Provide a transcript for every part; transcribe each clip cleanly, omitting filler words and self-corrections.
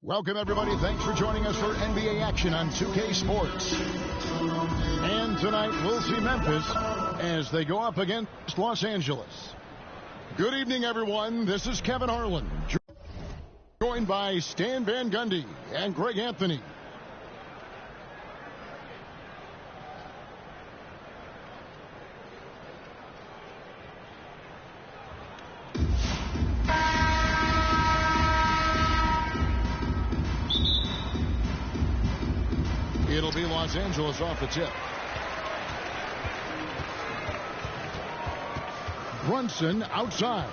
Welcome, everybody. Thanks for joining us for NBA action on 2K Sports. And tonight, we'll see Memphis as they go up against Los Angeles. Good evening, everyone. This is Kevin Harlan, joined by Stan Van Gundy and Greg Anthony. It'll be Los Angeles off the tip. Brunson outside.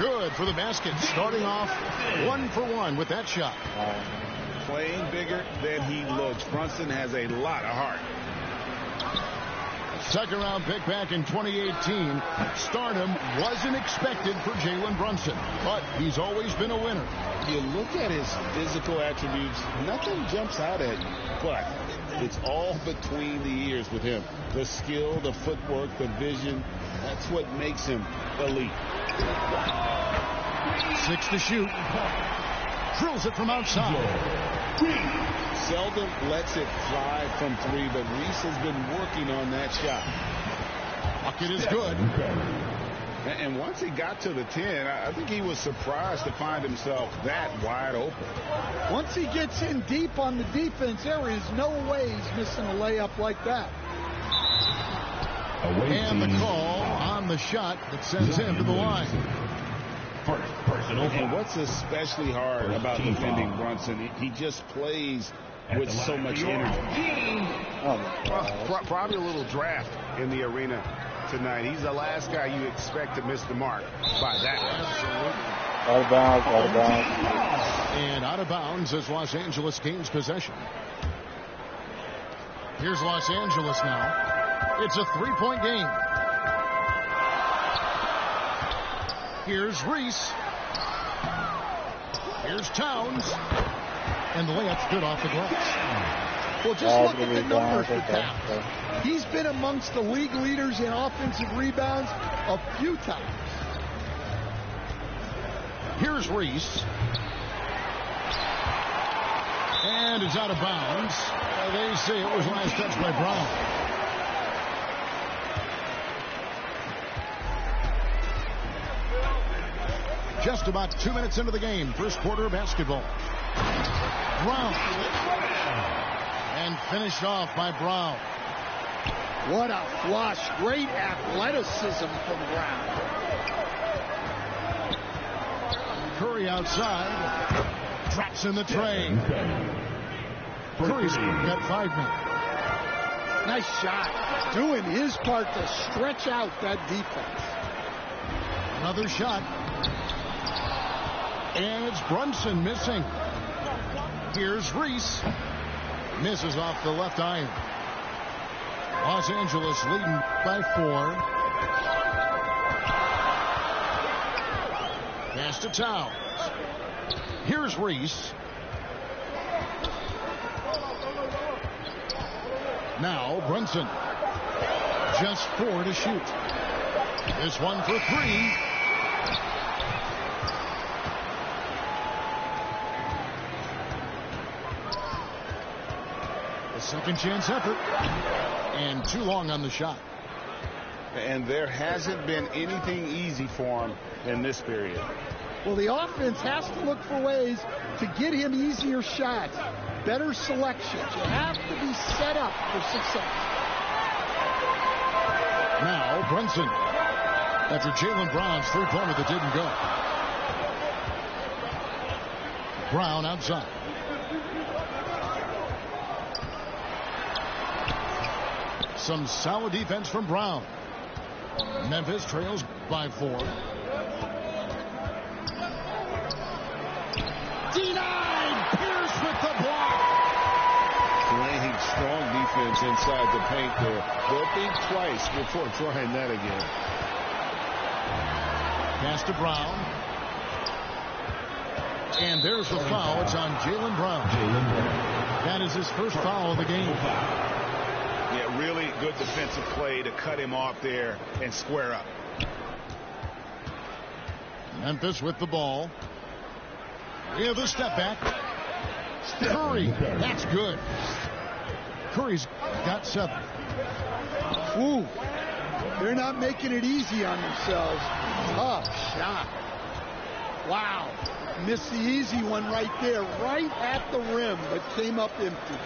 Good for the basket. Starting off 1 for 1 with that shot. Playing bigger than he looks. Brunson has a lot of heart. Second round pick back in 2018. Stardom wasn't expected for Jalen Brunson, but he's always been a winner. You look at his physical attributes, nothing jumps out at you, but it's all between the ears with him. The skill, the footwork, the vision, that's what makes him elite. 6 to shoot. Drills it from outside. Seldom lets it fly from 3, but Reese has been working on that shot. Bucket is good. And once he got to the 10, I think he was surprised to find himself that wide open. Once he gets in deep on the defense, there is no way he's missing a layup like that. And the call on the shot that sends him to the line. And what's especially hard about defending Brunson, he just plays with so much energy. Probably a little draft in the arena tonight. He's the last guy you expect to miss the mark by that. Absolutely. Out of bounds, out of bounds. And out of bounds as Los Angeles gains possession. Here's Los Angeles now. It's a 3-point game. Here's Reese. Here's Towns. And the layup's good off the glass. Well, just look at the numbers for Towns. He's been amongst the league leaders in offensive rebounds a few times. Here's Reese. And it's out of bounds. They say it was last touched by Brown. Just about 2 minutes into the game. First quarter of basketball. Brown. And finished off by Brown. What a flush. Great athleticism from Brown. Curry outside. Drops in the tray. Curry's got 5 men. Nice shot. Doing his part to stretch out that defense. Another shot. And it's Brunson missing. Here's Reese. Misses off the left iron. Los Angeles leading by 4. Pass to Towns. Here's Reese. Now Brunson. Just 4 to shoot. This one for 3. Second chance effort. And too long on the shot. And there hasn't been anything easy for him in this period. Well, the offense has to look for ways to get him easier shots, better selections. You have to be set up for success. Now Brunson. After Jalen Brown's three-pointer that didn't go. Brown outside. Some solid defense from Brown. Memphis trails by 4. Denied! Pierce with the block. Playing strong defense inside the paint there. They'll think twice before trying that again. Pass to Brown. And there's the foul. It's on Jalen Brown. That is his first foul of the game. Yeah, really good defensive play to cut him off there and square up. Memphis with the ball. With a step back. Curry. That's good. Curry's got 7. Ooh. They're not making it easy on themselves. Tough shot. Wow. Missed the easy one right there, right at the rim, but came up empty.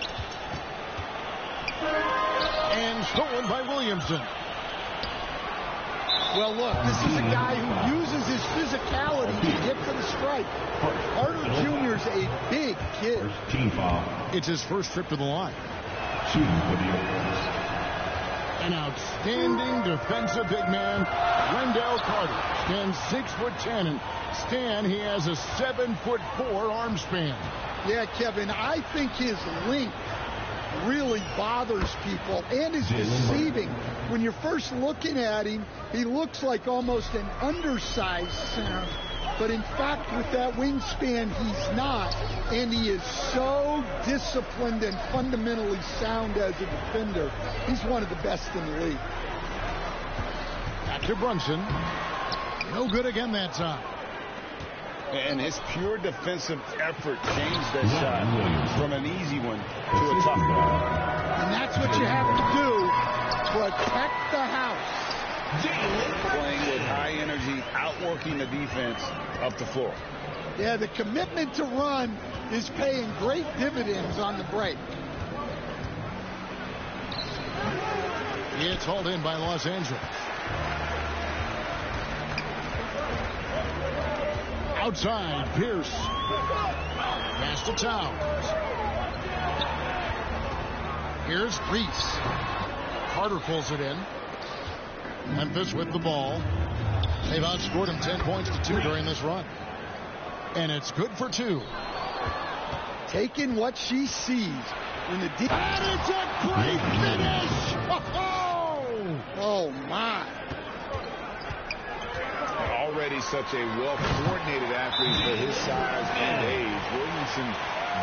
And stolen by Williamson. Well, look, this is a guy who uses his physicality to get to the stripe. Carter Jr.'s a big kid. Team foul. It's his first trip to the line. Shooting for the Oilers. An outstanding defensive big man, Wendell Carter, stands 6'10", and Stan, he has a 7'4" arm span. Yeah, Kevin, I think his length really bothers people and is deceiving. When you're first looking at him, he looks like almost an undersized center. But in fact, with that wingspan, he's not. And he is so disciplined and fundamentally sound as a defender. He's one of the best in the league. Back to Brunson. No good again that time. And his pure defensive effort changed that shot from an easy one to a tough one. And that's what you have to do. Protect the house. Playing with high energy, outworking the defense up the floor. Yeah, the commitment to run is paying great dividends on the break. It's hauled in by Los Angeles. Outside, Pierce. Pass to Towns. Here's Reese. Carter pulls it in. Memphis with the ball. They've outscored him 10 points to 2 during this run. And it's good for 2. Taking what she sees. In the deep. And it's a great finish! Oh, my. Already such a well-coordinated athlete for his size and age. Williamson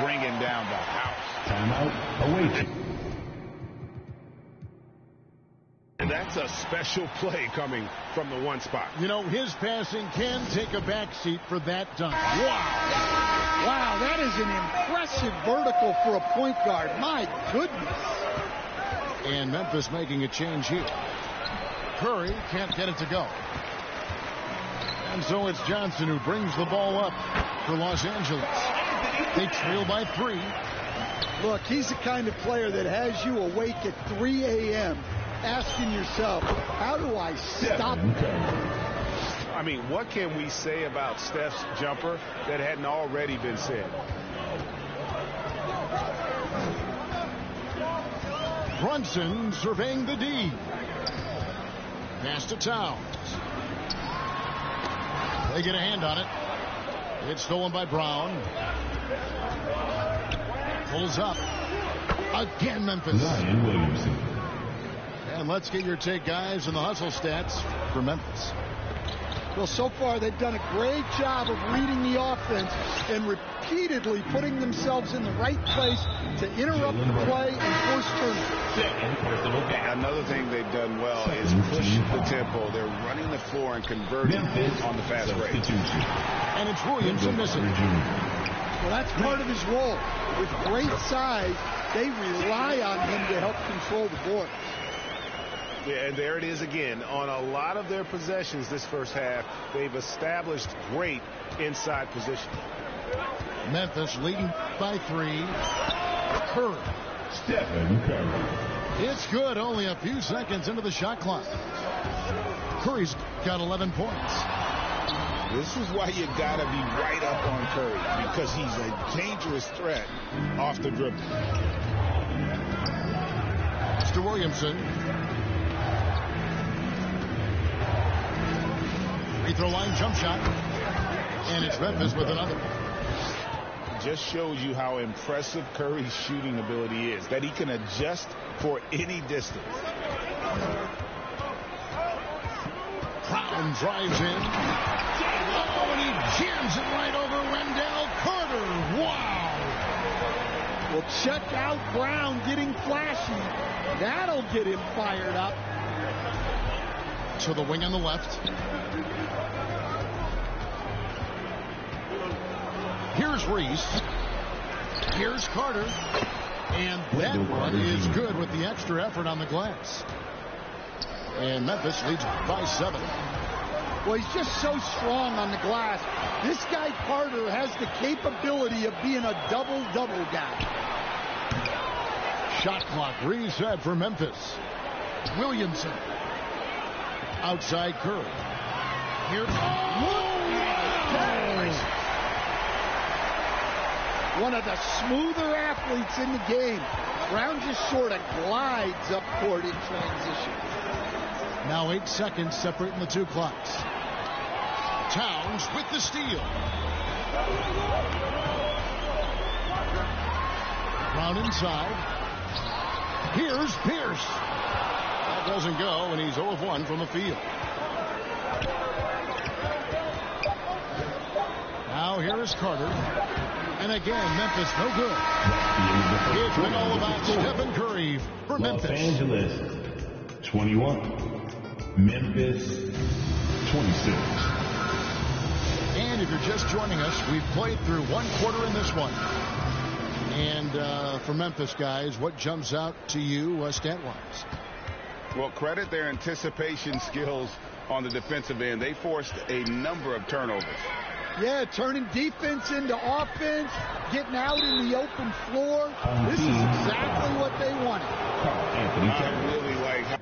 bringing down the house. Timeout awaiting. And that's a special play coming from the one spot. You know, his passing can take a backseat for that dunk. Wow. Wow, that is an impressive vertical for a point guard. My goodness. And Memphis making a change here. Curry can't get it to go. And so it's Johnson who brings the ball up for Los Angeles. They trail by 3. Look, he's the kind of player that has you awake at 3 a.m. asking yourself, how do I stop that? I mean, what can we say about Steph's jumper that hadn't already been said? Brunson surveying the D. Pass to Towns. They get a hand on it. It's stolen by Brown. Pulls up. Again, Memphis. Ryan Williamson. And let's get your take, guys, on the hustle stats for Memphis. Well, so far they've done a great job of reading the offense and repeatedly putting themselves in the right place to interrupt the play and force turnovers. Another thing they've done well is push the tempo. They're running the floor and converting on the fast break. And it's Williamson missing. Well, that's part of his role. With great size, they rely on him to help control the board. Yeah, and there it is again. On a lot of their possessions this first half, they've established great inside position. Memphis leading by 3. Curry. Stephen Curry. It's good. Only a few seconds into the shot clock. Curry's got 11 points. This is why you got to be right up on Curry, because he's a dangerous threat off the dribble. It's to Williamson. Free throw line jump shot. And it's Memphis with another. Just shows you how impressive Curry's shooting ability is, that he can adjust for any distance. Brown drives in. Oh, and he jams it right over Wendell Carter. Wow. Well, check out Brown getting flashy. That'll get him fired up. To the wing on the left. Here's Reese. Here's Carter. And that one is good with the extra effort on the glass. And Memphis leads by 7. Well, he's just so strong on the glass. This guy Carter has the capability of being a double-double guy. Shot clock reset for Memphis. Williamson. Outside Curry. Here. One of the smoother athletes in the game. Brown just sort of glides up court in transition. Now 8 seconds separating the two clocks. Towns with the steal. Brown inside. Here's Pierce. That doesn't go, and he's 0 of 1 from the field. Now here is Carter. And again, Memphis no good. It's been all about Stephen Curry for Memphis. Los Angeles 21. Memphis 26. And if you're just joining us, we've played through 1 quarter in this one. And for Memphis guys, what jumps out to you stat-wise? Well, credit their anticipation skills on the defensive end. They forced a number of turnovers. Yeah, turning defense into offense, getting out in the open floor. This is exactly what they wanted. I really like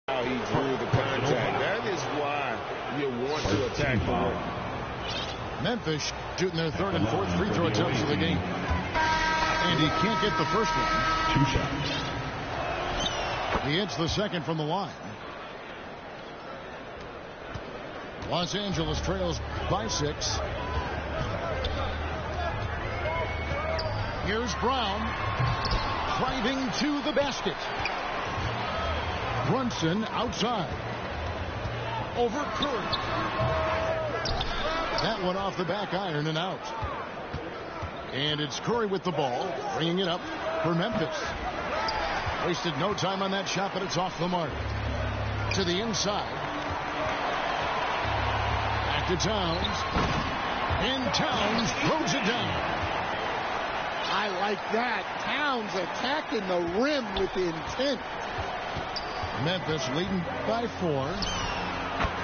how he drew the contact. That is why you want to attack the rim. Memphis shooting their 3rd and 4th free throw attempts of the game. And he can't get the first one. 2 shots. He hits the second from the line. Los Angeles trails by 6. Here's Brown. Driving to the basket. Brunson outside. Over Curry. That one off the back iron and out. And it's Curry with the ball, bringing it up for Memphis. Wasted no time on that shot, but it's off the mark. To the inside. Back to Towns. And Towns throws it down. I like that. Towns attacking the rim with intent. Memphis leading by 4.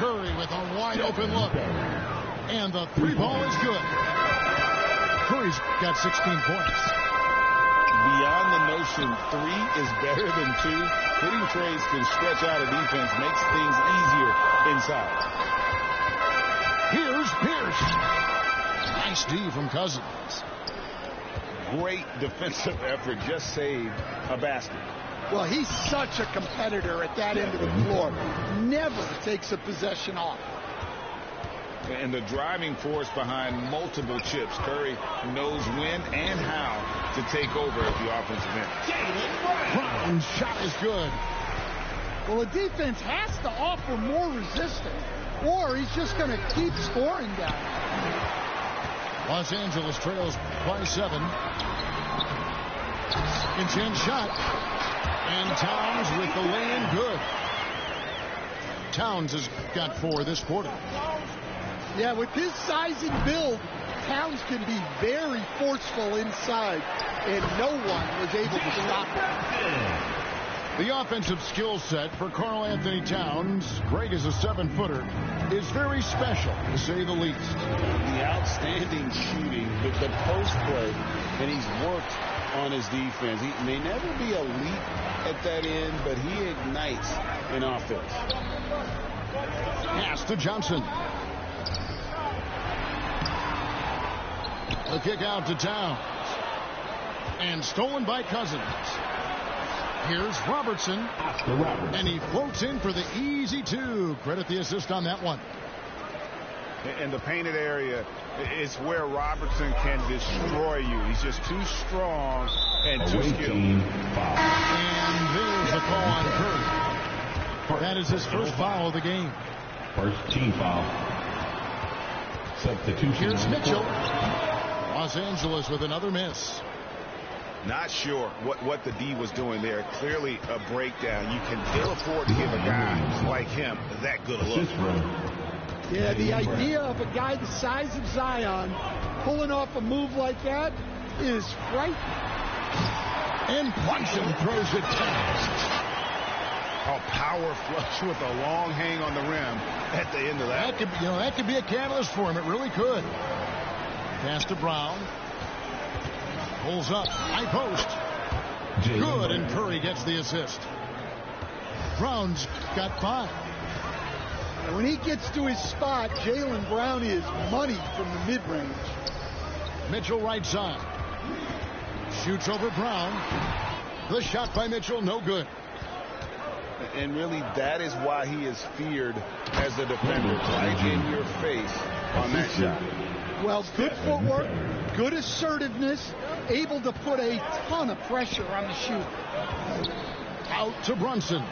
Curry with a wide open look. And the 3-ball is good. Curry's got 16 points. Beyond the notion 3 is better than 2, hitting trades can stretch out a defense, makes things easier inside. Here's Pierce. Nice D from Cousins. Great defensive effort, just saved a basket. Well, he's such a competitor at that end of the floor. Never takes a possession off. And the driving force behind multiple chips. Curry knows when and how to take over at the offensive end. Brown's shot is good. Well, the defense has to offer more resistance, or he's just going to keep scoring down. Los Angeles trails by 7. Inside shot. And Towns with the lay-in good. Towns has got 4 this quarter. Yeah, with his size and build, Towns can be very forceful inside, and no one was able to stop him. The offensive skill set for Karl Anthony Towns, great as a 7-footer, is very special, to say the least. The outstanding shooting, the post play, and he's worked on his defense. He may never be elite at that end, but he ignites in offense. Pass to Johnson. The kick out to Towns. And stolen by Cousins. Here's Robertson. And he floats in for the easy 2. Credit the assist on that one. In the painted area, it's where Robertson can destroy you. He's just too strong and too skilled. And there's the call on Curry. That is his first foul of the game. First team foul. Substitution. Here's Mitchell. Los Angeles with another miss. Not sure what the D was doing there. Clearly a breakdown. You can ill afford to give a guy like him that good a look. Yeah, the idea of a guy the size of Zion pulling off a move like that is frightening. And Brunson throws it down. A power flush with a long hang on the rim at the end of that. That could be a catalyst for him. It really could. Pass to Brown. Pulls up. High post. Good, and Curry gets the assist. Brown's got 5. And when he gets to his spot, Jaylen Brown is money from the mid-range. Mitchell right side. Shoots over Brown. The shot by Mitchell, no good. And really, that is why he is feared as a defender. Right in your face on that shot. Well, good footwork, good assertiveness, able to put a ton of pressure on the shooter. Out to Brunson.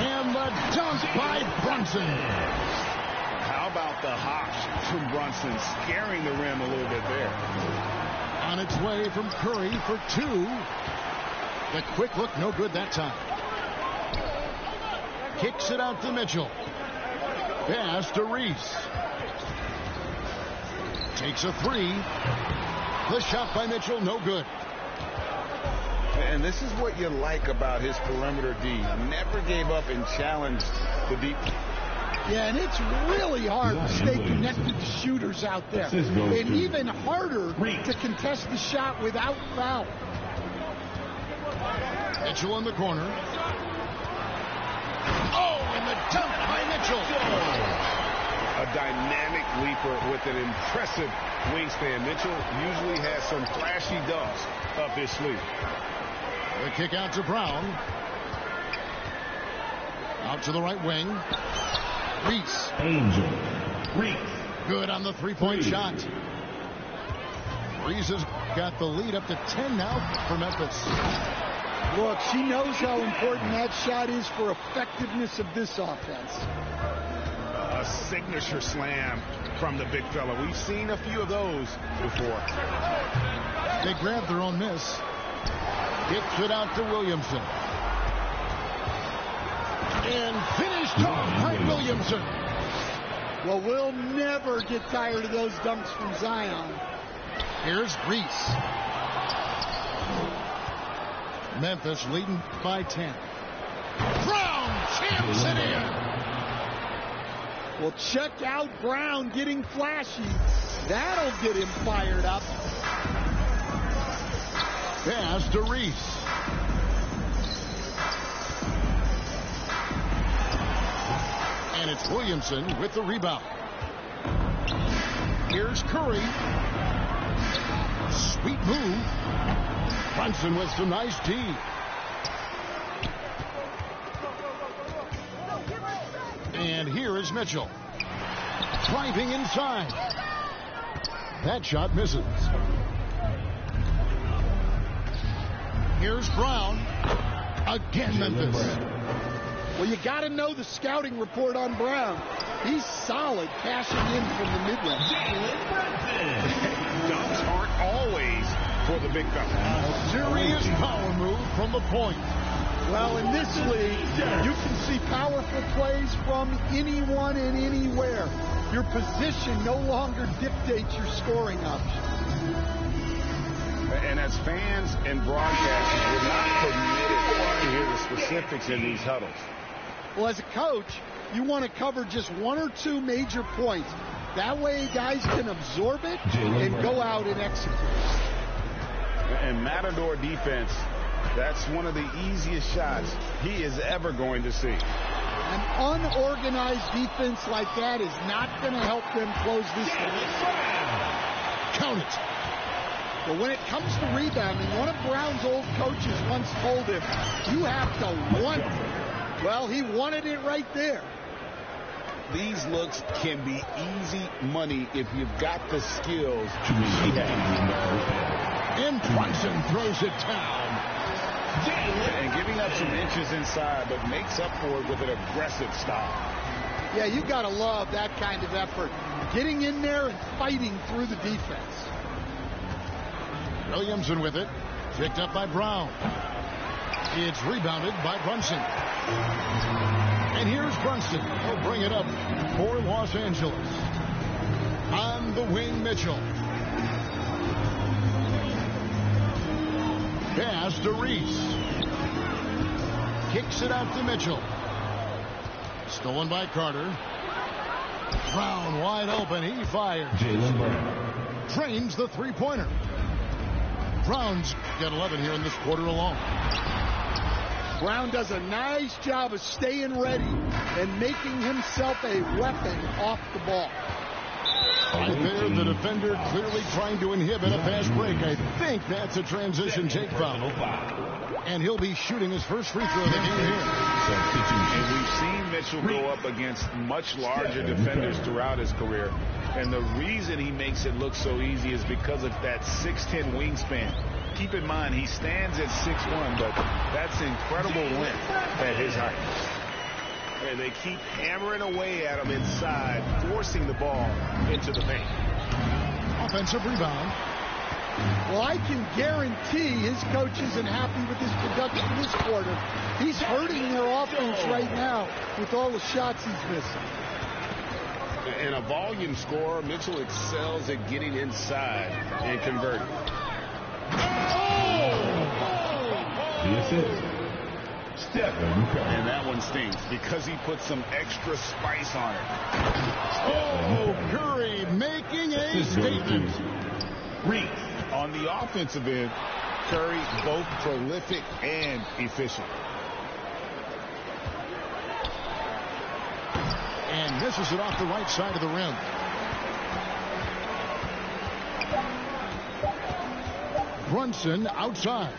And the dunk by Brunson. How about the hops from Brunson, scaring the rim a little bit there. On its way from Curry for 2. The quick look, no good that time. Kicks it out to Mitchell. Pass to Reese. Takes a 3. The shot by Mitchell, no good. And this is what you like about his perimeter D. Never gave up and challenged the deep. Yeah, and it's really hard to stay connected to shooters out there. And even harder to contest the shot without foul. Mitchell in the corner. Oh, and the dunk by Mitchell. A dynamic leaper with an impressive wingspan. Mitchell usually has some flashy dunks up his sleeve. The kick out to Brown. Out to the right wing. Reese. Good on the three-point shot. Reese has got the lead up to 10 now for Memphis. Look, she knows how important that shot is for effectiveness of this offense. A signature slam from the big fella. We've seen a few of those before. They grabbed their own miss. Kicks it out to Williamson. And finished off by Williamson. Well, we'll never get tired of those dunks from Zion. Here's Reese. Memphis leading by 10. Brown jams it in. Well, check out Brown getting flashy. That'll get him fired up. Pass to Reese. And it's Williamson with the rebound. Here's Curry. Sweet move. Brunson with some nice D. And here is Mitchell. Driving inside. That shot misses. Here's Brown. Again, Memphis. Well, you got to know the scouting report on Brown. He's solid cashing in from the mid-range. Dunks aren't always for the big fella. Serious power move from the point. Well, in this league, you can see powerful plays from anyone and anywhere. Your position no longer dictates your scoring options. And as fans and broadcasters, we're not permitted to hear the specifics in these huddles. Well, as a coach, you want to cover just 1 or 2 major points. That way, guys can absorb it and go out and execute. And Matador defense, that's one of the easiest shots he is ever going to see. An unorganized defense like that is not going to help them close this game. Count it. But when it comes to rebounding, one of Brown's old coaches once told him, you have to want it. Well, he wanted it right there. These looks can be easy money if you've got the skills to make it. And Brunson throws it down. And giving up some inches inside, but makes up for it with an aggressive stop. Yeah, you got to love that kind of effort. getting in there and fighting through the defense. Williamson with it. Picked up by Brown. It's rebounded by Brunson. And here's Brunson. He'll bring it up for Los Angeles. On the wing, Mitchell. Pass to Reese. Kicks it out to Mitchell. Stolen by Carter. Brown wide open. He fires. Jaylen Brown. Drains the three-pointer. Brown's got 11 here in this quarter alone. Brown does a nice job of staying ready and making himself a weapon off the ball. Right there, the defender clearly trying to inhibit a fast break. I think that's a transition take foul. And he'll be shooting his first free throw of the game here. And we've seen Mitchell go up against much larger defenders throughout his career. And the reason he makes it look so easy is because of that 6'10" wingspan. Keep in mind, he stands at 6'1", but that's incredible length at his height. And they keep hammering away at him inside, forcing the ball into the paint. Offensive rebound. Well, I can guarantee his coach isn't happy with his production this quarter. He's hurting their offense right now with all the shots he's missing. And a volume scorer, Mitchell excels at getting inside and converting. The assist. Stephen Curry. And that one stings because he put some extra spice on it. Oh, Curry making a statement. Reese. On the offensive end, Curry both prolific and efficient. And misses it off the right side of the rim. Brunson outside.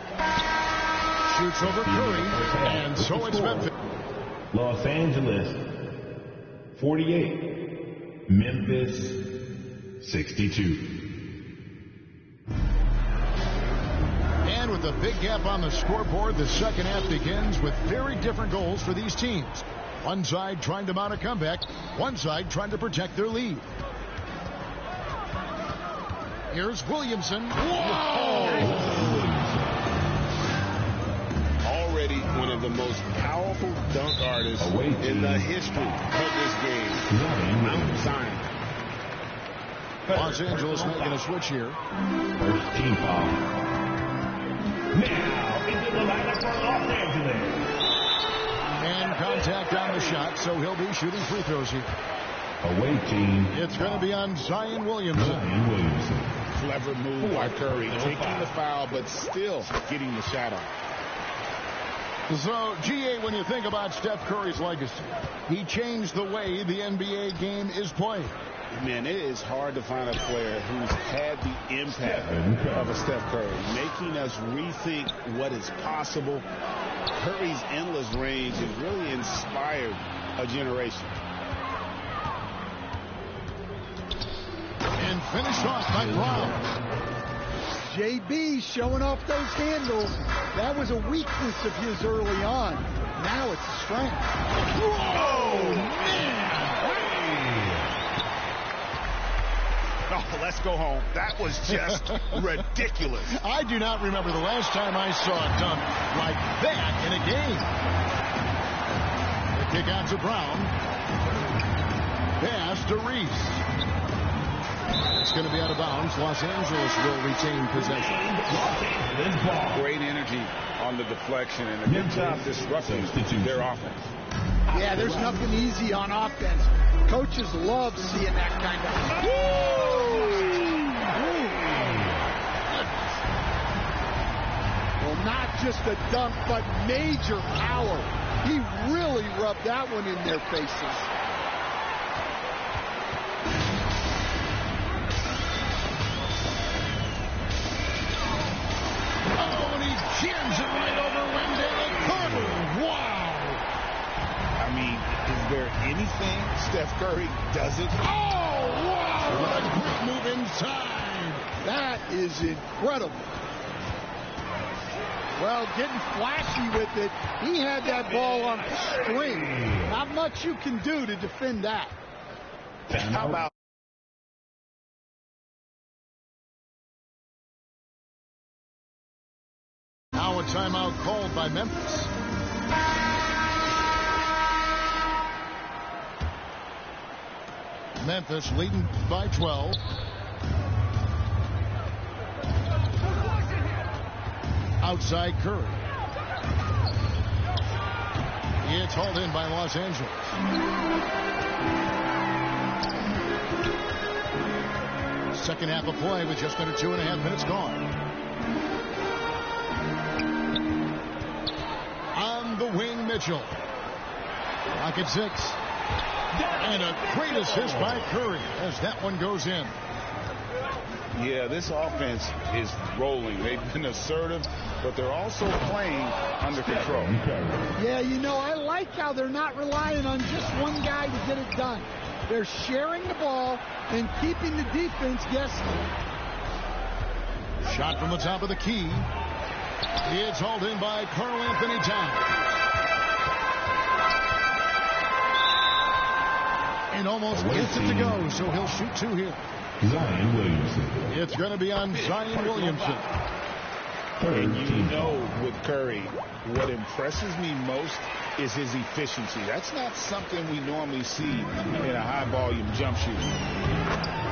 Shoots over Curry, and so it's Memphis. Los Angeles 48. Memphis 62. And with a big gap on the scoreboard, the second half begins with very different goals for these teams. One side trying to mount a comeback, one side trying to protect their lead. Here's Williamson. Whoa! Already one of the most powerful dunk artists in the history of this game. Mount Zion. Los Angeles making a switch here. First team foul. Now into the lineup for Los Angeles. And contact on the shot, so he'll be shooting free throws here. Away team. It's going to be on Zion Williamson. Zion Williamson. Clever move by Curry, taking the foul, but still getting the shot off. So, GA, when you think about Steph Curry's legacy, he changed the way the NBA game is played. Man, it is hard to find a player who's had the impact of a Steph Curry, making us rethink what is possible. Curry's endless range has really inspired a generation. And finished off by Brown. JB showing off those handles. That was a weakness of his early on. Now it's a strength. Whoa, man! Oh, let's go home. That was just ridiculous. I do not remember the last time I saw a dunk like that in a game. The kick out to Brown. Pass to Reese. It's going to be out of bounds. Los Angeles will retain possession. Great energy on the deflection and a good job disrupting their offense. Yeah, there's nothing easy on offense. Coaches love seeing that kind of... Well, not just a dunk, but major power. He really rubbed that one in their faces. Oh, and he jams it right over Wendell Carter. Wow. I mean, is there anything Steph Curry doesn't? Oh, wow. What a quick move inside. That is incredible. Well, getting flashy with it. He had that ball on a string. Not much you can do to defend that. How about Now a timeout called by Memphis. Memphis leading by 12. Outside Curry. It's hauled in by Los Angeles. Second half of play with just under 2.5 minutes gone. On the wing, Mitchell. Clock at 6. And a great assist by Curry as that one goes in. Yeah, this offense is rolling. They've been assertive, but they're also playing under control. Yeah, you know, I like how they're not relying on just one guy to get it done. They're sharing the ball and keeping the defense guessing. Shot from the top of the key. It's hauled in by Karl Anthony Towns. And almost gets it to go, so he'll shoot 2 here. Zion Williamson. It's going to be on Zion Williamson. And you know, with Curry, what impresses me most is his efficiency. That's not something we normally see in a high-volume jump shooter.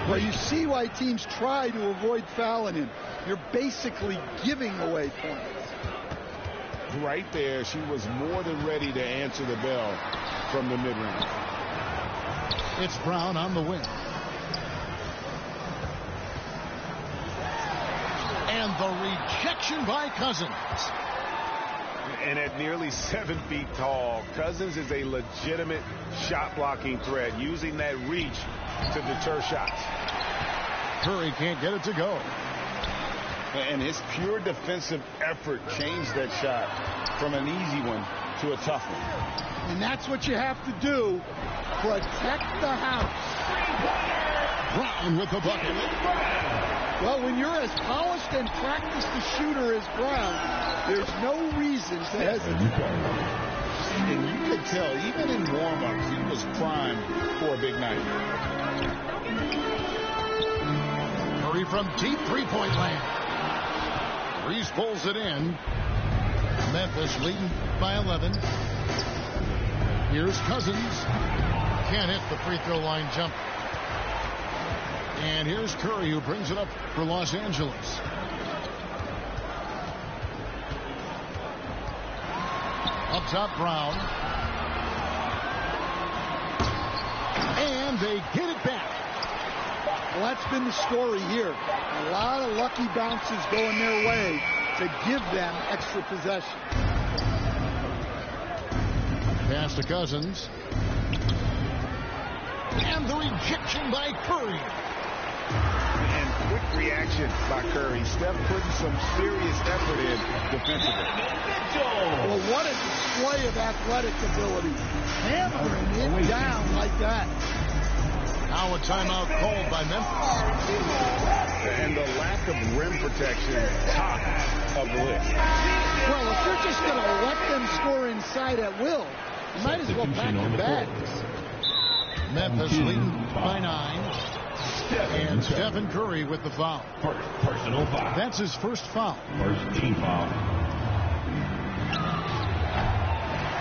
Well, you see why teams try to avoid fouling him. You're basically giving away points. Right there, she was more than ready to answer the bell from the mid-range. It's Brown on the wing. And the rejection by Cousins. And at nearly 7 feet tall, Cousins is a legitimate shot-blocking threat, using that reach to deter shots. Curry can't get it to go. And his pure defensive effort changed that shot from an easy one to a tough one. And that's what you have to do. Protect the house. Brown with the bucket. Well, when you're as polished and practiced a shooter as Brown, there's no reason to hesitate. And you could tell, even in warm-ups, he was primed for a big night. Curry from deep three-point land. Reese pulls it in. Memphis leading by 11. Here's Cousins. Can't hit the free throw line jump. And here's Curry, who brings it up for Los Angeles. Up top, Brown. And they get it back. Well, that's been the story here. A lot of lucky bounces going their way to give them extra possession. Pass to Cousins. And the rejection by Curry. And quick reaction by Curry. Steph putting some serious effort in defensively. Well, what a display of athletic ability. Hammering it down like that. Now a timeout called by Memphis. And the lack of rim protection, top of the list. Well, if you're just going to let them score inside at will, you might as well pack your bags. Memphis leading by 9. And Stephen Curry with the foul. Personal foul. That's his first foul. First team foul.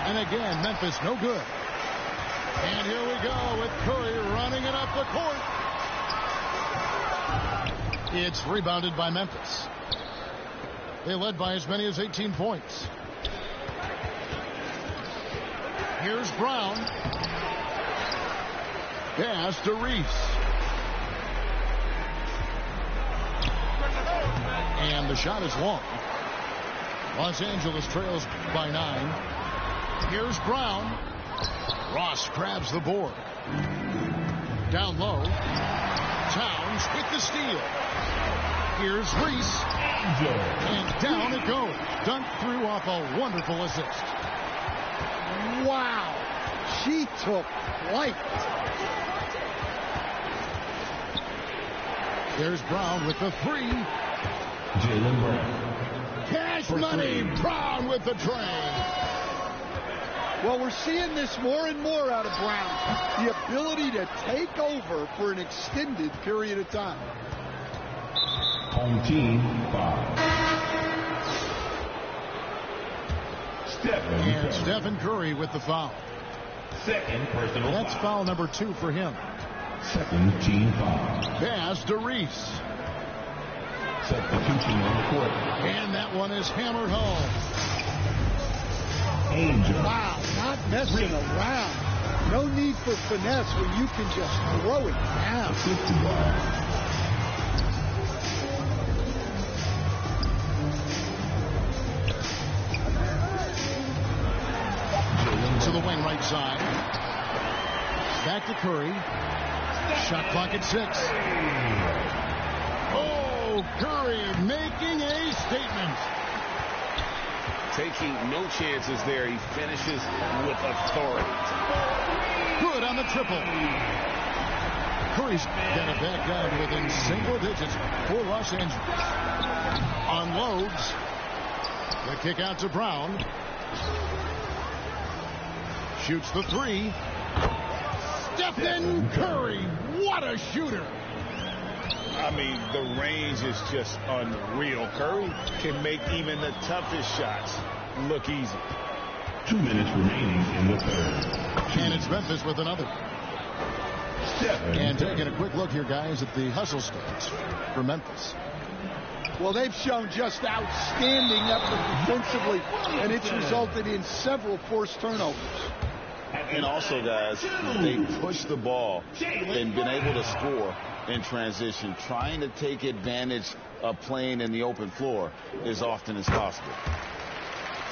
And again, Memphis no good. And here we go with Curry running it up the court. It's rebounded by Memphis. They led by as many as 18 points. Here's Brown. Pass to Reese. And the shot is long. Los Angeles trails by 9. Here's Brown. Ross grabs the board. Down low. Towns with the steal. Here's Reese. And down it goes. Dunked through off a wonderful assist. Wow. She took flight. There's Brown with the 3. Jaylen Brown. Cash money. Brown with the train. Well, we're seeing this more and more out of Brown. The ability to take over for an extended period of time. Home team foul. And Stephen Curry with the foul. Second personal That's foul number 2 for him. Second team foul. Pass to Reese. Substitution on the court. And that one is hammered home. Angel. Wow, not messing around. No need for finesse when you can just throw it down. Assisted by To the wing right side. Back to Curry. Shot clock at 6. Oh, Curry making a statement. Taking no chances there. He finishes with authority. Good on the triple. Curry's got it back down within single digits for Los Angeles. Unloads. The kick out to Brown. Shoots the 3. Stephen Curry. What a shooter. I mean, the range is just unreal. Curry can make even the toughest shots look easy. 2 minutes remaining in the third. And it's Memphis with another. And taking a quick look here, guys, at the hustle stats for Memphis. Well, they've shown just outstanding effort defensively, and it's resulted in several forced turnovers. And also, guys, they push the ball and been able to score in transition, trying to take advantage of playing in the open floor as often as possible.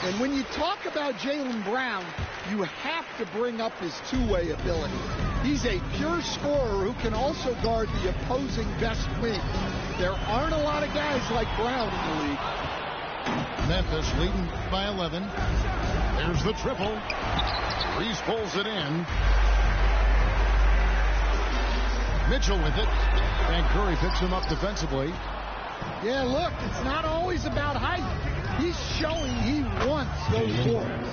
And when you talk about Jaylen Brown, you have to bring up his two-way ability. He's a pure scorer who can also guard the opposing best wing. There aren't a lot of guys like Brown in the league. Memphis leading by 11. There's the triple. Reese pulls it in. Mitchell with it. And Curry picks him up defensively. Yeah, look, it's not always about height. He's showing he wants those boards.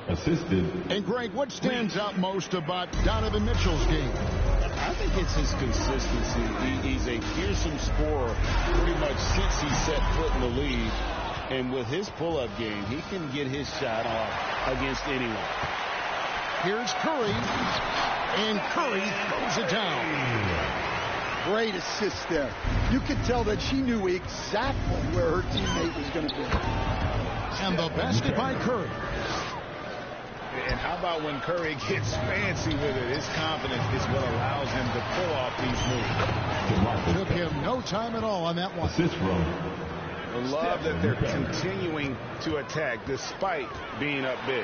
Assisted. And Greg, what stands out most about Donovan Mitchell's game? I think it's his consistency. He's a fearsome scorer pretty much since he set foot in the league. And with his pull-up game, he can get his shot off against anyone. Here's Curry. And Curry throws it down. Great assist there. You could tell that she knew exactly where her teammate was going to be. And the basket by Curry. And how about when Curry gets fancy with it? His confidence is what allows him to pull off these moves. Took him no time at all on that one. Assist row. I love that they're continuing to attack despite being up big.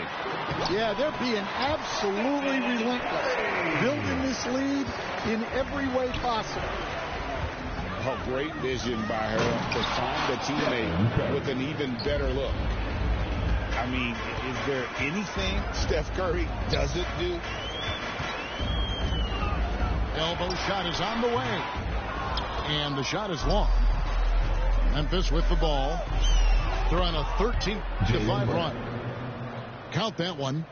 Yeah, they're being absolutely relentless. Building this lead in every way possible. A great vision by her to find a teammate with an even better look. I mean, is there anything Steph Curry doesn't do? Elbow shot is on the way. And the shot is long. Memphis with the ball. They're on a 13-5 run. Count that one.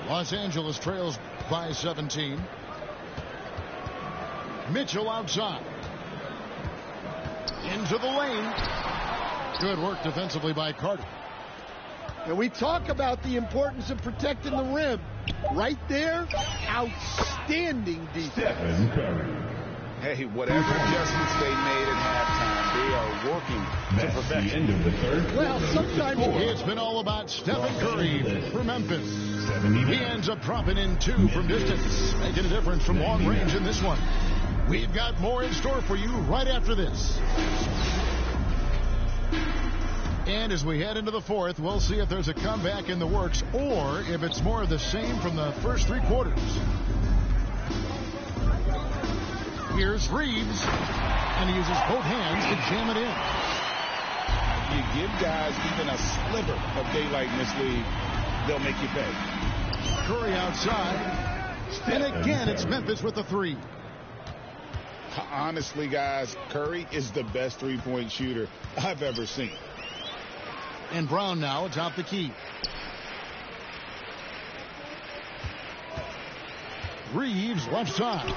Los Angeles trails by 17. Mitchell outside. Into the lane. Good work defensively by Carter. And we talk about the importance of protecting the rim. Right there, outstanding defense. Hey, whatever adjustments they made at halftime, they are working to perfection. The end of the third. Well, sometimes it's been all about Stephen Curry for Memphis. He ends up dropping in 2 from distance, making a difference from long range in this one. We've got more in store for you right after this. And as we head into the fourth, we'll see if there's a comeback in the works or if it's more of the same from the first 3 quarters. Here's Reeves, and he uses both hands to jam it in. You give guys even a sliver of daylight in this league, they'll make you pay. Curry outside, and again it's Memphis with the 3. Honestly, guys, Curry is the best three-point shooter I've ever seen. And Brown now atop the key. Reeves left side.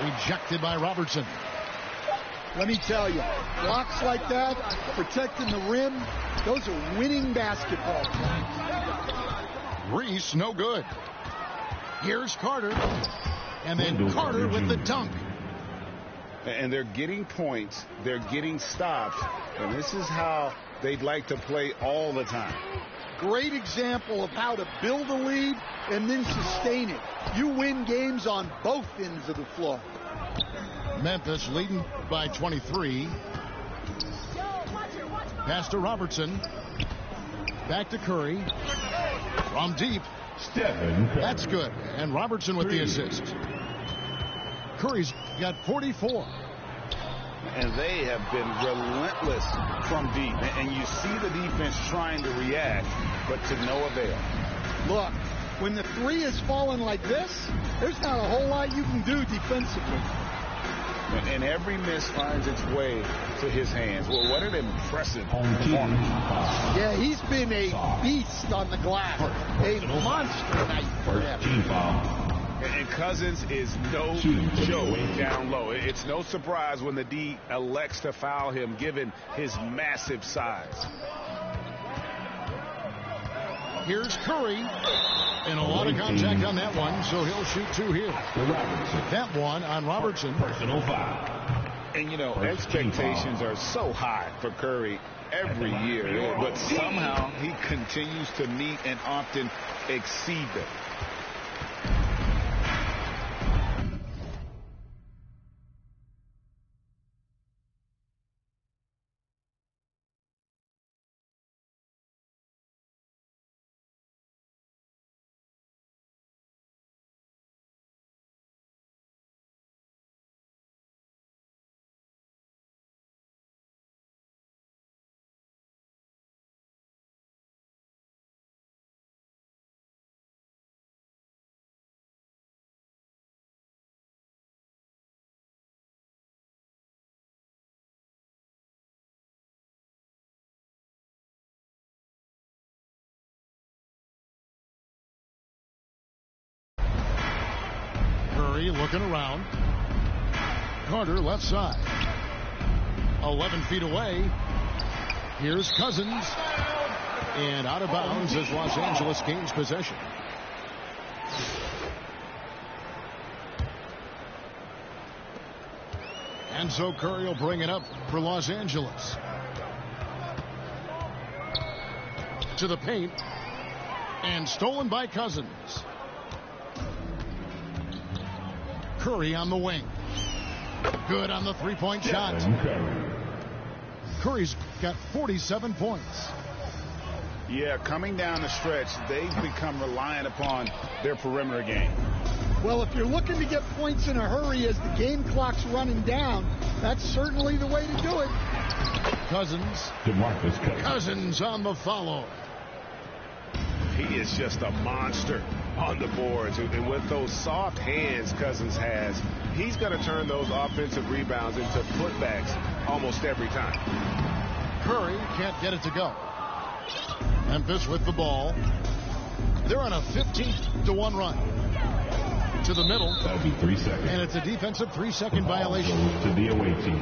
Rejected by Robertson. Let me tell you, blocks like that, protecting the rim, those are winning basketball. Reese, no good. Here's Carter. And then Carter with the dunk. And they're getting points. They're getting stops. And this is how they'd like to play all the time. Great example of how to build a lead and then sustain it. You win games on both ends of the floor. Memphis leading by 23. Pass to Robertson. Back to Curry. From deep. That's good. And Robertson with the assist. Curry's got 44. And they have been relentless from deep. And you see the defense trying to react, but to no avail. Look, when the three is falling like this, there's not a whole lot you can do defensively. And every miss finds its way to his hands. Well, what an impressive performance. Yeah, he's been a beast on the glass. A monster night for him. And Cousins is no joke down low. It's no surprise when the D elects to foul him, given his massive size. Here's Curry. And a lot of contact on that one, so he'll shoot two here. That one on Robertson. Personal foul. And, you know, expectations are so high for Curry every year, but somehow he continues to meet and often exceed them. Looking around. Carter left side. 11 feet away. Here's Cousins. And out of bounds as Los Angeles gains possession. And so Curry will bring it up for Los Angeles. To the paint. And stolen by Cousins. Curry on the wing. Good on the three-point shot. Curry's got 47 points. Yeah, coming down the stretch, they've become reliant upon their perimeter game. Well, if you're looking to get points in a hurry as the game clock's running down, that's certainly the way to do it. Cousins. Cousins on the follow. He is just a monster on the boards. And with those soft hands Cousins has, he's going to turn those offensive rebounds into putbacks almost every time. Curry can't get it to go. Memphis with the ball. They're on a 15-1 run. To the middle. That'll be 3 seconds. And it's a defensive 3-second violation. To the away team.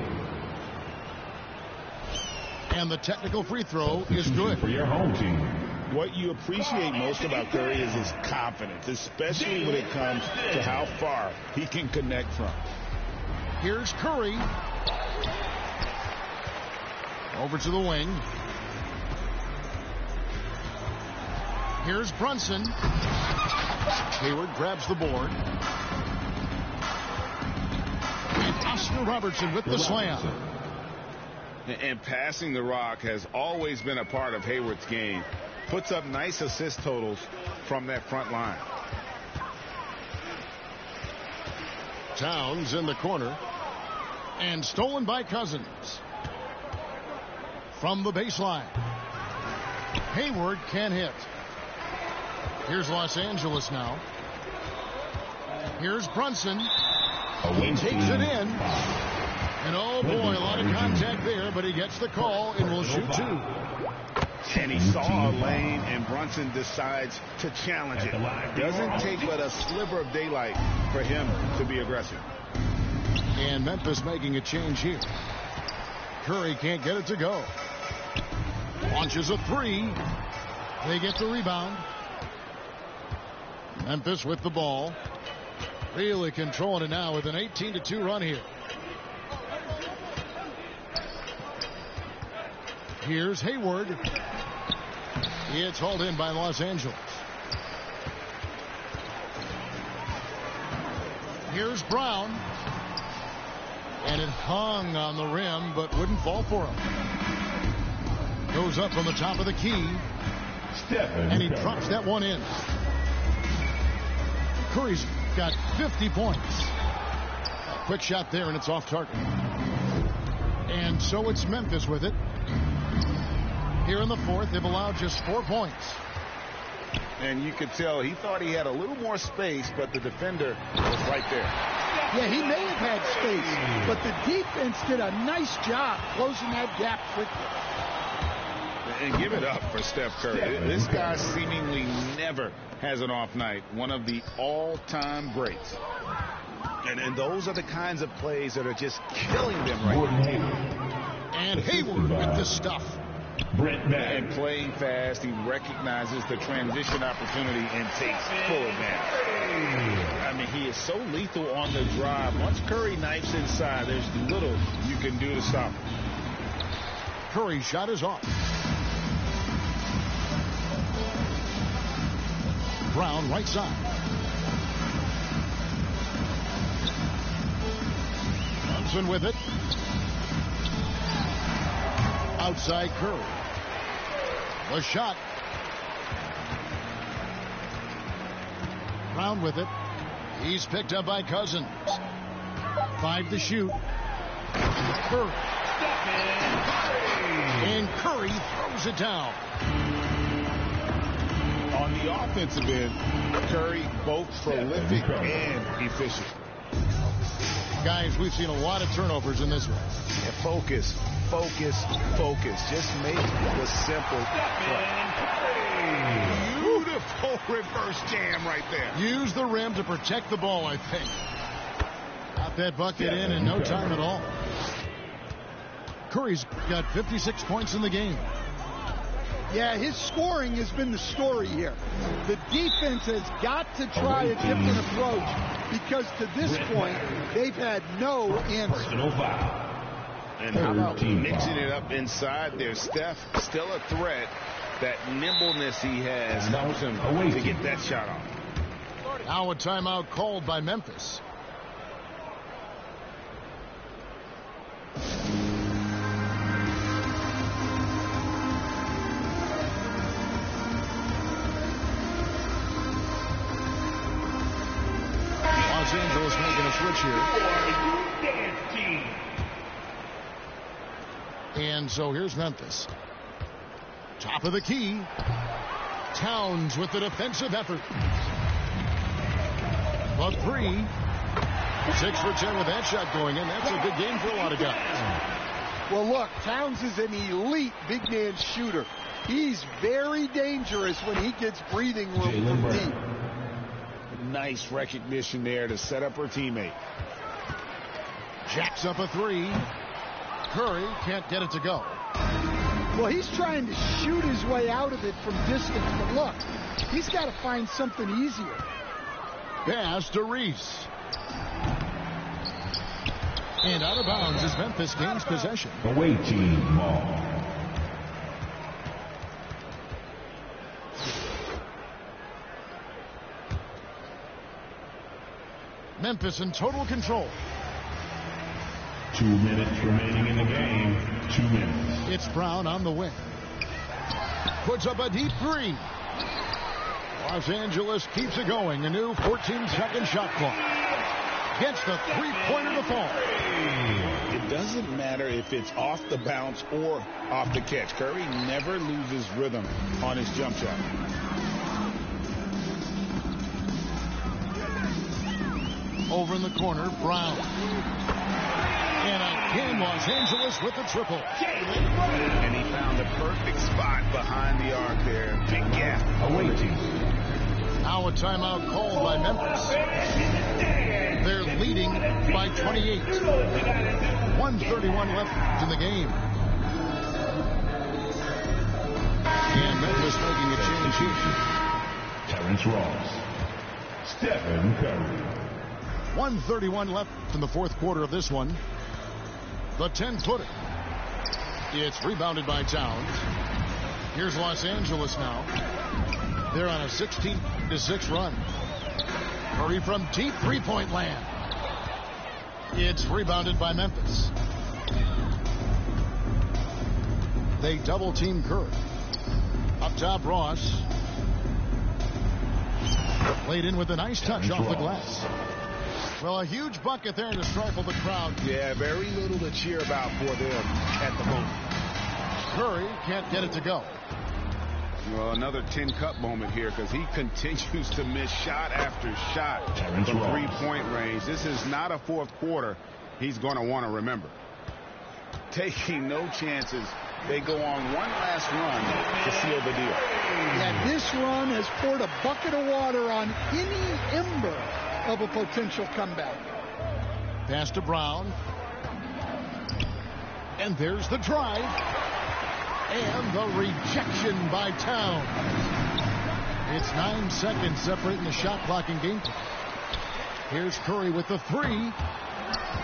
And the technical free throw is good. For your home team. What you appreciate most about Curry is his confidence, especially when it comes to how far he can connect from. Here's Curry. Over to the wing. Here's Brunson. Hayward grabs the board. And Oscar Robertson with the slam. And passing the rock has always been a part of Hayward's game. Puts up nice assist totals from that front line. Towns in the corner. And stolen by Cousins. From the baseline. Hayward can't hit. Here's Los Angeles now. Here's Brunson. He takes it in. And oh boy, a lot of contact there, but he gets the call and will shoot two. And he saw a lane, and Brunson decides to challenge it. Doesn't take but a sliver of daylight for him to be aggressive. And Memphis making a change here. Curry can't get it to go. Launches a three. They get the rebound. Memphis with the ball. Really controlling it now with an 18-2 run here. Here's Hayward. It's hauled in by Los Angeles. Here's Brown. And it hung on the rim, but wouldn't fall for him. Goes up on the top of the key. And he drops that one in. Curry's got 50 points. A quick shot there, and it's off target. And so it's Memphis with it. Here in the fourth, they've allowed just 4 points. And you could tell he thought he had a little more space, but the defender was right there. Yeah, he may have had space, but the defense did a nice job closing that gap quickly. And give it up for Steph Curry. This guy seemingly never has an off night. One of the all-time greats. And those are the kinds of plays that are just killing them right now. And Hayward with the stuff. And playing fast, he recognizes the transition opportunity and takes full advantage. I mean, he is so lethal on the drive. Once Curry knifes inside, there's little you can do to stop him. Curry's shot is off. Brown right side. Johnson with it. Outside Curry. The shot. Brown with it. He's picked up by Cousins. 5 to shoot. Curry. And Curry throws it down. On the offensive end, Curry both prolific and efficient. Guys, we've seen a lot of turnovers in this one. And focus. Just make the simple play. Beautiful reverse jam right there. Use the rim to protect the ball, I think. Got that bucket in no time at all. Curry's got 56 points in the game. Yeah, his scoring has been the story here. The defense has got to try a different approach because to this point, they've had no answer. And how about mixing it up inside there? Steph still a threat. That nimbleness he has helps him to get that shot off. Now a timeout called by Memphis. Los Angeles making a switch here. And so here's Memphis. Top of the key. Towns with the defensive effort. A 3. 6 for 10 with that shot going in. That's a good game for a lot of guys. Well, look, Towns is an elite big man shooter. He's very dangerous when he gets breathing room from deep. Nice recognition there to set up her teammate. Jacks up a 3. Curry can't get it to go. Well, he's trying to shoot his way out of it from distance, but look, he's got to find something easier. Pass to Reese. And out of bounds as Memphis gains possession. Away team ball. Memphis in total control. 2 minutes remaining in the game. 2 minutes. It's Brown on the wing. Puts up a deep 3. Los Angeles keeps it going. A new 14-second shot clock. Gets the three-pointer to fall. It doesn't matter if it's off the bounce or off the catch. Curry never loses rhythm on his jump shot. Over in the corner, Brown. And again, Los Angeles with the triple. And he found the perfect spot behind the arc there. Big gap. Away team. Now a timeout called by Memphis. They're leading by 28. 1:31 left in the game. And Memphis making a change here. Terrence Ross. Stephen Curry. 1:31 left in the fourth quarter of this one. The 10-footer. It's rebounded by Towns. Here's Los Angeles now. They're on a 16-6 run. Curry from deep three-point land. It's rebounded by Memphis. They double-team Curry. Up top, Ross. Played in with a nice touch off the glass. Well, a huge bucket there to stifle the crowd. Yeah, very little to cheer about for them at the moment. Curry can't get it to go. Well, another 10-cup moment here because he continues to miss shot after shot from three-point range. This is not a fourth quarter he's going to want to remember. Taking no chances. They go on one last run to seal the deal. Yeah, this run has poured a bucket of water on any ember of a potential comeback. Pass to Brown. And there's the drive. And the rejection by Towns. It's 9 seconds separating the shot clock and game. Here's Curry with the three.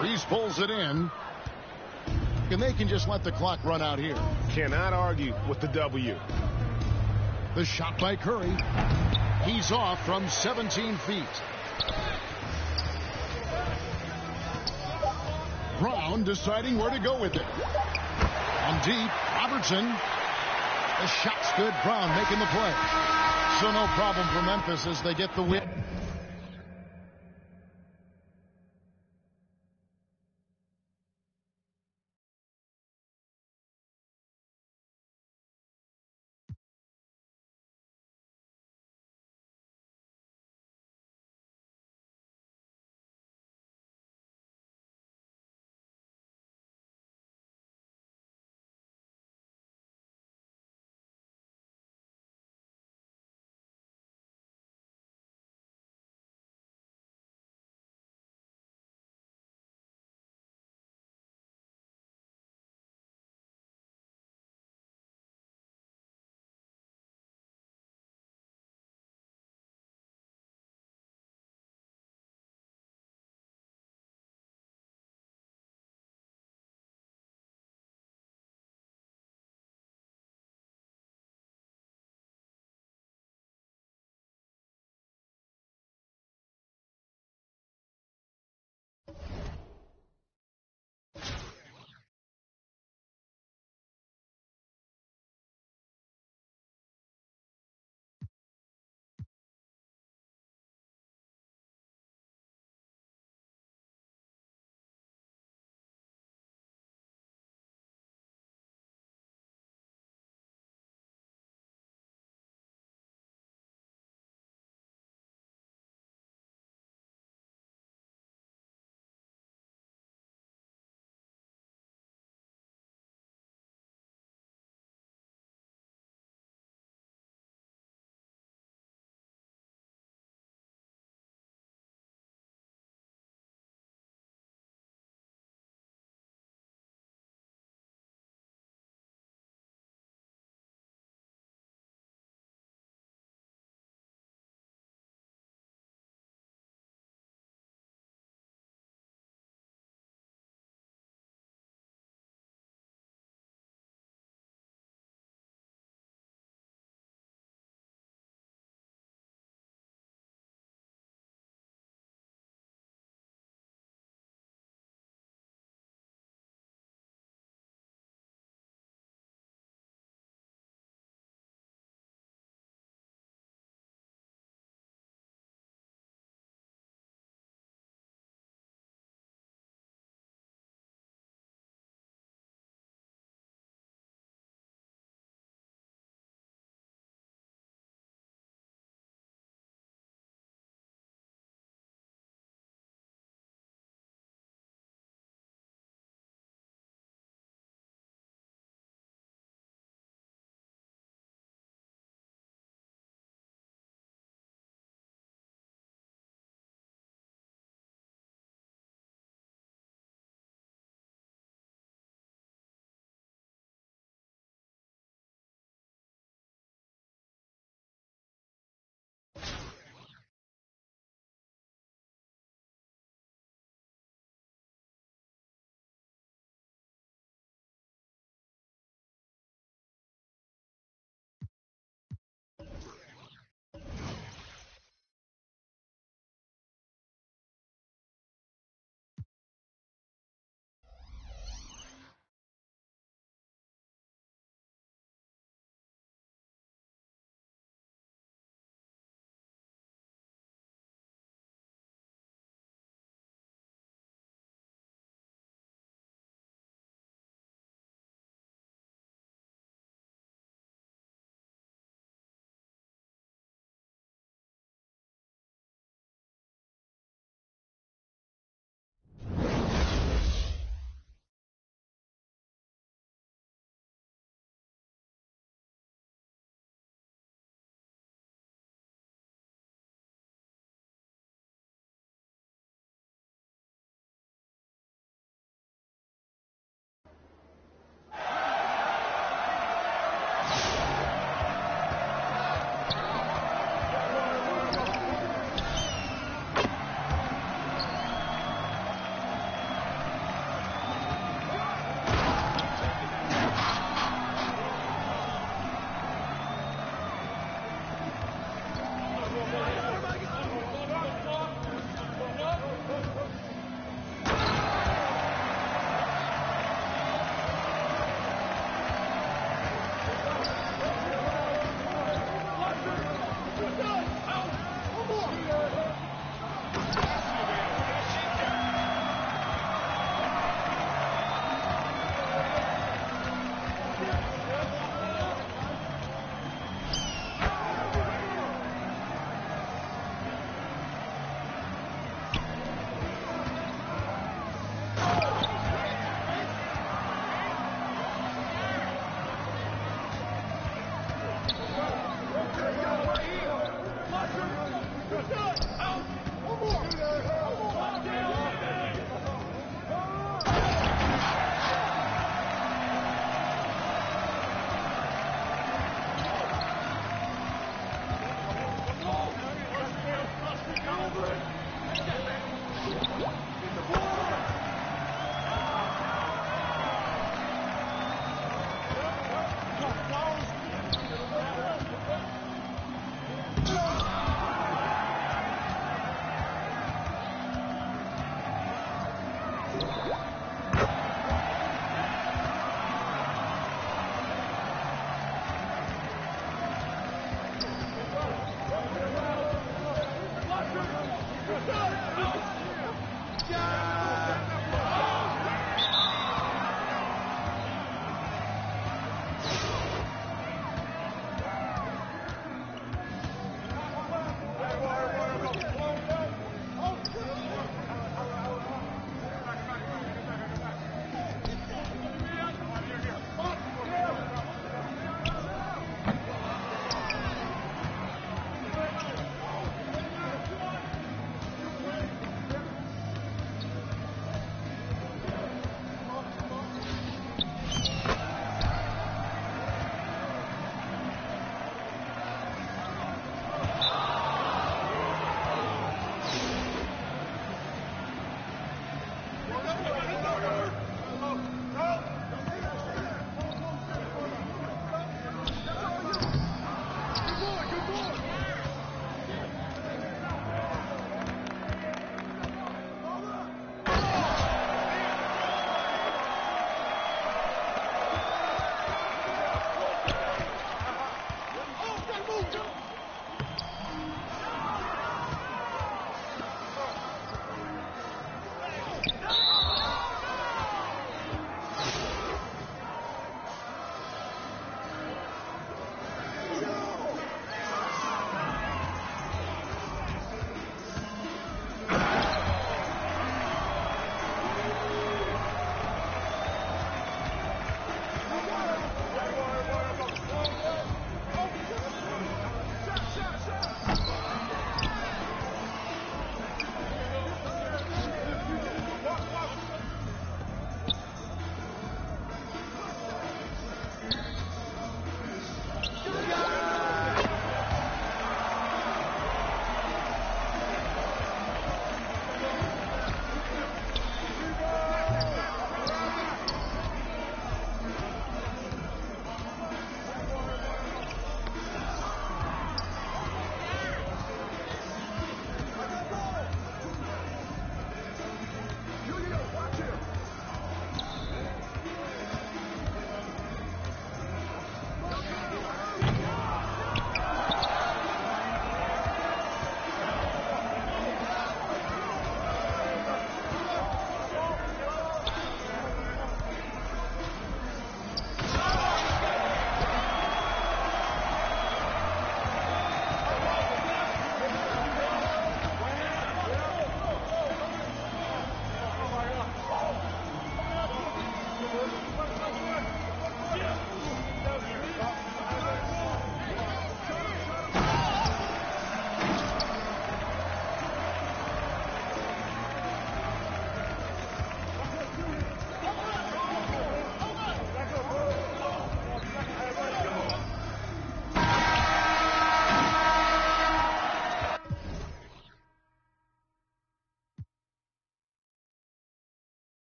Reese pulls it in. And they can just let the clock run out here. Cannot argue with the W. The shot by Curry. He's off from 17 feet. Brown deciding where to go with it. On deep, Robertson. The shot's good. Brown making the play. So no problem for Memphis as they get the win.